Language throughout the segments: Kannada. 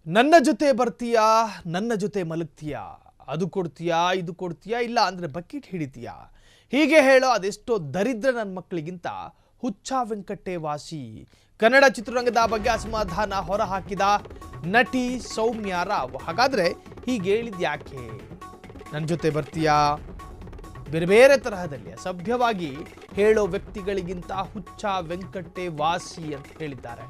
ನನ್ನ ಜೊತೆ ಬರ್ತೀಯಾ ನನ್ನ ಜೊತೆ ಮಲಗ್ತೀಯಾ ಅದು ಕೊಡ್ತೀಯಾ ಇದು ಕೊಡ್ತೀಯಾ ಇಲ್ಲ ಅಂದ್ರೆ ಬಕೆಟ್ ಹಿಡಿತೀಯಾ ಹೀಗೆ ಹೇಳೋ ಅದೆಷ್ಟೋ ದರಿದ್ರ ನನ್ನ ಮಕ್ಕಳಿಗಿಂತ ಹುಚ್ಚ ವೆಂಕಟೆ ವಾಸಿ ಕನ್ನಡ ಚಿತ್ರರಂಗದ ಬಗ್ಗೆ ಅಸಮಾಧಾನ ಹೊರಹಾಕಿದ ನಟಿ ಸೌಮ್ಯ ರಾವ್ ಹಾಗಾದ್ರೆ ಹೀಗೆ ಹೇಳಿದ ಯಾಕೆ ನನ್ನ ಜೊತೆ ಬರ್ತೀಯಾ ಬೇರೆ ಬೇರೆ ತರಹದಲ್ಲಿ ಅಸಭ್ಯವಾಗಿ ಹೇಳೋ ವ್ಯಕ್ತಿಗಳಿಗಿಂತ ಹುಚ್ಚ ವೆಂಕಟೆ ವಾಸಿ ಅಂತ ಹೇಳಿದ್ದಾರೆ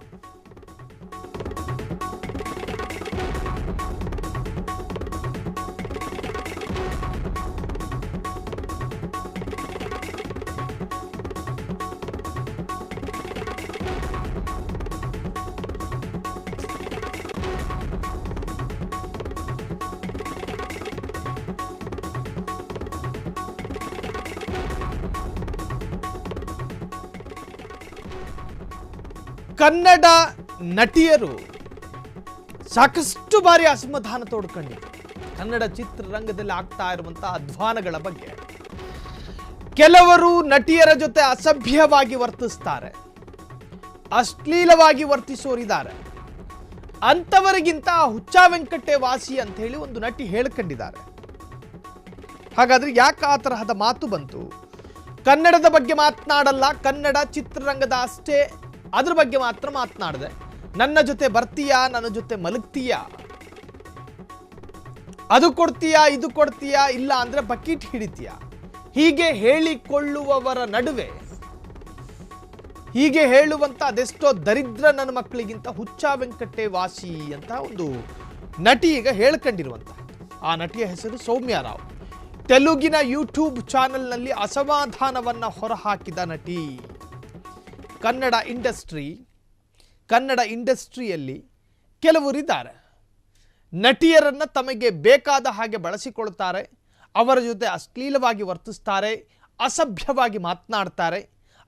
ಕನ್ನಡ ನಟಿಯರು ಸಾಕಷ್ಟು ಬಾರಿ ಅಸಮಾಧಾನ ತೋಡ್ಕೊಂಡಿದ್ದಾರೆ ಕನ್ನಡ ಚಿತ್ರರಂಗದಲ್ಲಿ ಆಗ್ತಾ ಇರುವಂತಹ ಅಧ್ವಾನಗಳ ಬಗ್ಗೆ ಕೆಲವರು ನಟಿಯರ ಜೊತೆ ಅಸಭ್ಯವಾಗಿ ವರ್ತಿಸ್ತಾರೆ ಅಶ್ಲೀಲವಾಗಿ ವರ್ತಿಸೋರಿದ್ದಾರೆ ಅಂತವರಿಗಿಂತ ಹುಚ್ಚ ವೆಂಕಟೆ ವಾಸಿ ಅಂತ ಹೇಳಿ ಒಂದು ನಟಿ ಹೇಳ್ಕೊಂಡಿದ್ದಾರೆ ಹಾಗಾದ್ರೆ ಯಾಕೆ ಆ ತರಹದ ಮಾತು ಬಂತು ಕನ್ನಡದ ಬಗ್ಗೆ ಮಾತನಾಡಲ್ಲ ಕನ್ನಡ ಚಿತ್ರರಂಗದ ಅಷ್ಟೇ ಅದ್ರ ಬಗ್ಗೆ ಮಾತ್ರ ಮಾತನಾಡಿದೆ ನನ್ನ ಜೊತೆ ಬರ್ತೀಯಾ ನನ್ನ ಜೊತೆ ಮಲಗ್ತೀಯಾ ಅದು ಕೊಡ್ತೀಯಾ ಇದು ಕೊಡ್ತೀಯಾ ಇಲ್ಲ ಅಂದ್ರೆ ಬಕೆಟ್ ಹಿಡಿತೀಯಾ ಹೀಗೆ ಹೇಳಿಕೊಳ್ಳುವವರ ನಡುವೆ ಹೀಗೆ ಹೇಳುವಂತ ಅದೆಷ್ಟೋ ದರಿದ್ರ ನನ್ನ ಮಕ್ಕಳಿಗಿಂತ ಹುಚ್ಚ ವೆಂಕಟೆ ವಾಸಿ ಅಂತ ಒಂದು ನಟಿ ಈಗ ಹೇಳ್ಕೊಂಡಿರುವಂತ ಆ ನಟಿಯ ಹೆಸರು ಸೌಮ್ಯ ರಾವ್ ತೆಲುಗಿನ ಯೂಟ್ಯೂಬ್ ಚಾನೆಲ್ನಲ್ಲಿ ಅಸಮಾಧಾನವನ್ನ ಹೊರಹಾಕಿದ ನಟಿ ಕನ್ನಡ ಇಂಡಸ್ಟ್ರಿಯಲ್ಲಿ ಕೆಲವರಿದ್ದಾರೆ ನಟಿಯರನ್ನು ತಮಗೆ ಬೇಕಾದ ಹಾಗೆ ಬಳಸಿಕೊಳ್ತಾರೆ ಅವರ ಜೊತೆ ಅಶ್ಲೀಲವಾಗಿ ವರ್ತಿಸ್ತಾರೆ ಅಸಭ್ಯವಾಗಿ ಮಾತನಾಡ್ತಾರೆ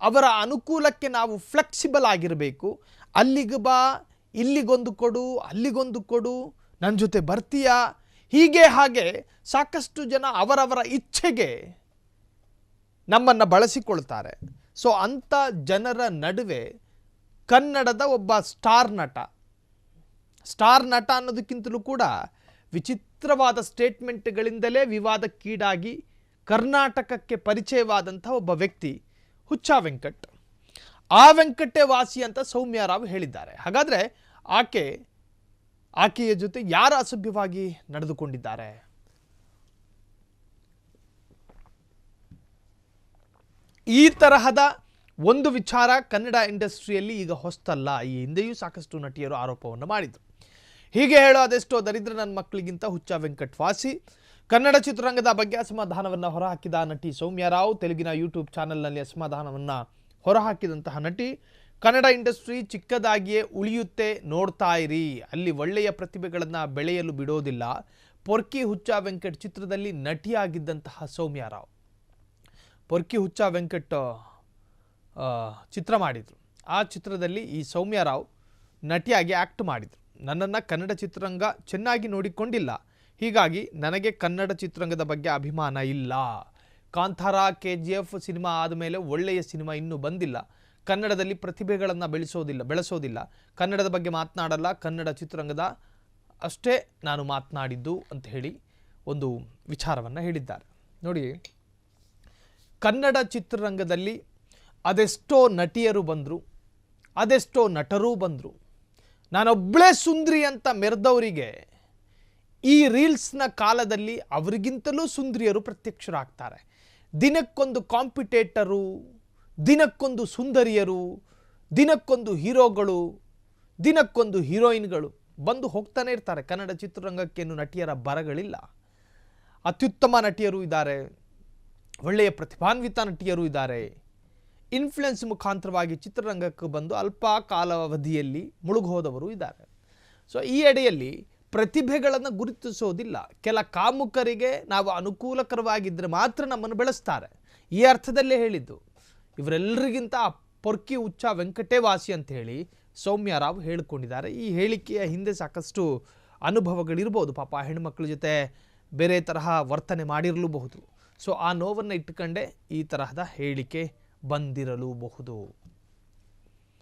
ಅವರ ಅನುಕೂಲಕ್ಕೆ ನಾವು ಫ್ಲೆಕ್ಸಿಬಲ್ ಆಗಿರಬೇಕು ಅಲ್ಲಿಗೆ ಬಾ ಇಲ್ಲಿಗೊಂದು ಕೊಡು ಅಲ್ಲಿಗೊಂದು ಕೊಡು ನನ್ನ ಜೊತೆ ಬರ್ತೀಯಾ ಹೀಗೆ ಹಾಗೆ ಸಾಕಷ್ಟು ಜನ ಅವರವರ ಇಚ್ಛೆಗೆ ನಮ್ಮನ್ನು ಬಳಸಿಕೊಳ್ತಾರೆ ಸೊ ಅಂಥ ಜನರ ನಡುವೆ ಕನ್ನಡದ ಒಬ್ಬ ಸ್ಟಾರ್ ನಟ ಅನ್ನೋದಕ್ಕಿಂತಲೂ ಕೂಡ ವಿಚಿತ್ರವಾದ ಸ್ಟೇಟ್ಮೆಂಟ್ಗಳಿಂದಲೇ ವಿವಾದಕ್ಕೀಡಾಗಿ ಕರ್ನಾಟಕಕ್ಕೆ ಪರಿಚಯವಾದಂಥ ಒಬ್ಬ ವ್ಯಕ್ತಿ ಹುಚ್ಚ ವೆಂಕಟ್ ಆ ವೆಂಕಟೆ ವಾಸಿ ಅಂತ ಸೌಮ್ಯ ರಾವ್ ಹೇಳಿದ್ದಾರೆ ಹಾಗಾದರೆ ಆಕೆಯ ಜೊತೆ ಯಾರು ಅಸಭ್ಯವಾಗಿ ನಡೆದುಕೊಂಡಿದ್ದಾರೆ ಈ ತರಹದ ಒಂದು ವಿಚಾರ ಕನ್ನಡ ಇಂಡಸ್ಟ್ರಿಯಲ್ಲಿ ಈಗ ಹೊಸ್ತಲ್ಲ ಈ ಹಿಂದೆಯೂ ಸಾಕಷ್ಟು ನಟಿಯರು ಆರೋಪವನ್ನು ಮಾಡಿದರು ಹೀಗೆ ಹೇಳೋ ಅದೆಷ್ಟೋ ದರಿದ್ರ ನನ್ನ ಮಕ್ಕಳಿಗಿಂತ ಹುಚ್ಚ ವೆಂಕಟ್ ವಾಸಿ ಕನ್ನಡ ಚಿತ್ರರಂಗದ ಬಗ್ಗೆ ಅಸಮಾಧಾನವನ್ನು ಹೊರಹಾಕಿದ ನಟಿ ಸೌಮ್ಯ ರಾವ್ ತೆಲುಗಿನ ಯೂಟ್ಯೂಬ್ ಚಾನೆಲ್ನಲ್ಲಿ ಅಸಮಾಧಾನವನ್ನು ಹೊರಹಾಕಿದಂತಹ ನಟಿ ಕನ್ನಡ ಇಂಡಸ್ಟ್ರಿ ಚಿಕ್ಕದಾಗಿಯೇ ಉಳಿಯುತ್ತೆ ನೋಡ್ತಾ ಇರಿ ಅಲ್ಲಿ ಒಳ್ಳೆಯ ಪ್ರತಿಭೆಗಳನ್ನು ಬೆಳೆಯಲು ಬಿಡೋದಿಲ್ಲ ಪೊರ್ಕಿ ಹುಚ್ಚ ವೆಂಕಟ್ ಚಿತ್ರದಲ್ಲಿ ನಟಿಯಾಗಿದ್ದಂತಹ ಸೌಮ್ಯ ರಾವ್ ಪೊರ್ಕಿ ಹುಚ್ಚ ವೆಂಕಟ್ ಚಿತ್ರ ಮಾಡಿದರು ಆ ಚಿತ್ರದಲ್ಲಿ ಈ ಸೌಮ್ಯ ರಾವ್ ನಟಿಯಾಗಿ ಆ್ಯಕ್ಟ್ ಮಾಡಿದರು ನನ್ನನ್ನು ಕನ್ನಡ ಚಿತ್ರರಂಗ ಚೆನ್ನಾಗಿ ನೋಡಿಕೊಂಡಿಲ್ಲ ಹೀಗಾಗಿ ನನಗೆ ಕನ್ನಡ ಚಿತ್ರರಂಗದ ಬಗ್ಗೆ ಅಭಿಮಾನ ಇಲ್ಲ ಕಾಂತಾರ KGF ಸಿನಿಮಾ ಆದಮೇಲೆ ಒಳ್ಳೆಯ ಸಿನಿಮಾ ಇನ್ನೂ ಬಂದಿಲ್ಲ ಕನ್ನಡದಲ್ಲಿ ಪ್ರತಿಭೆಗಳನ್ನು ಬೆಳೆಸೋದಿಲ್ಲ ಕನ್ನಡದ ಬಗ್ಗೆ ಮಾತನಾಡಲ್ಲ ಕನ್ನಡ ಚಿತ್ರರಂಗದ ಅಷ್ಟೇ ನಾನು ಮಾತನಾಡಿದ್ದು ಅಂತ ಹೇಳಿ ಒಂದು ವಿಚಾರವನ್ನು ಹೇಳಿದ್ದಾರೆ ನೋಡಿ ಕನ್ನಡ ಚಿತ್ರರಂಗದಲ್ಲಿ ಅದೆಷ್ಟೋ ನಟಿಯರು ಬಂದರು ಅದೆಷ್ಟೋ ನಟರೂ ಬಂದರು ನಾನೊಬ್ಬಳೇ ಸುಂದ್ರಿ ಅಂತ ಮೆರೆದವರಿಗೆ ಈ ರೀಲ್ಸ್ನ ಕಾಲದಲ್ಲಿ ಅವರಿಗಿಂತಲೂ ಸುಂದರಿಯರು ಪ್ರತ್ಯಕ್ಷರಾಗ್ತಾರೆ ದಿನಕ್ಕೊಂದು ಕಾಂಪಿಟೇಟರು ದಿನಕ್ಕೊಂದು ಸುಂದರಿಯರು ದಿನಕ್ಕೊಂದು ಹೀರೋಗಳು ದಿನಕ್ಕೊಂದು ಹೀರೋಯಿನ್ಗಳು ಬಂದು ಹೋಗ್ತಾನೆ ಇರ್ತಾರೆ ಕನ್ನಡ ಚಿತ್ರರಂಗಕ್ಕೇನು ನಟಿಯರ ಬರಗಳಿಲ್ಲ ಅತ್ಯುತ್ತಮ ನಟಿಯರು ಇದ್ದಾರೆ ಒಳ್ಳೆಯ ಪ್ರತಿಭಾನ್ವಿತ ನಟಿಯರು ಇದ್ದಾರೆ ಇನ್ಫ್ಲುಯೆನ್ಸ್ ಮುಖಾಂತರವಾಗಿ ಚಿತ್ರರಂಗಕ್ಕೆ ಬಂದು ಅಲ್ಪ ಕಾಲಾವಧಿಯಲ್ಲಿ ಮುಳುಗೋದವರು ಇದ್ದಾರೆ ಸೊ ಈ ಅಡಿಯಲ್ಲಿ ಪ್ರತಿಭೆಗಳನ್ನು ಗುರುತಿಸೋದಿಲ್ಲ ಕೆಲ ಕಾಮುಕರಿಗೆ ನಾವು ಅನುಕೂಲಕರವಾಗಿದ್ದರೆ ಮಾತ್ರ ನಮ್ಮನ್ನು ಬೆಳೆಸ್ತಾರೆ ಈ ಅರ್ಥದಲ್ಲೇ ಹೇಳಿದ್ದು ಇವರೆಲ್ಲರಿಗಿಂತ ಪೊರ್ಕಿ ಹುಚ್ಚ ವೆಂಕಟೆ ವಾಸಿ ಅಂತ ಹೇಳಿ ಸೌಮ್ಯ ರಾವ್ ಹೇಳಿಕೊಂಡಿದ್ದಾರೆ ಈ ಹೇಳಿಕೆಯ ಹಿಂದೆ ಸಾಕಷ್ಟು ಅನುಭವಗಳಿರ್ಬೋದು ಪಾಪ ಹೆಣ್ಮಕ್ಳ ಜೊತೆ ಬೇರೆ ತರಹ ವರ್ತನೆ ಮಾಡಿರಲೂಬಹುದು ಸೊ ಆ ನೋವನ್ನು ಇಟ್ಟುಕೊಂಡೇ ಈ ತರಹದ ಹೇಳಿಕೆ ಬಂದಿರಲೂಬಹುದು.